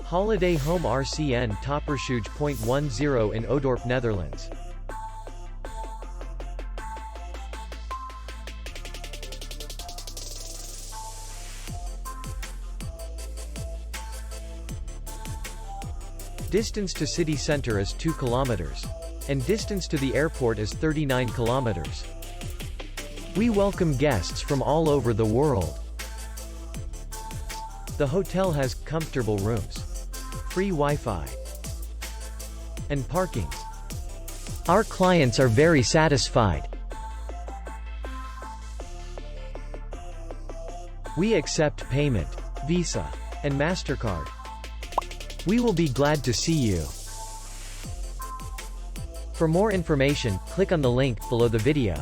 Holiday Home RCN Toppershoedje.10 in Ouddorp, Netherlands. Distance to city center is 2 kilometers. And distance to the airport is 39 kilometers. We welcome guests from all over the world. The hotel has comfortable rooms, free Wi-Fi, and parking. Our clients are very satisfied. We accept payment, Visa, and MasterCard. We will be glad to see you. For more information, click on the link below the video.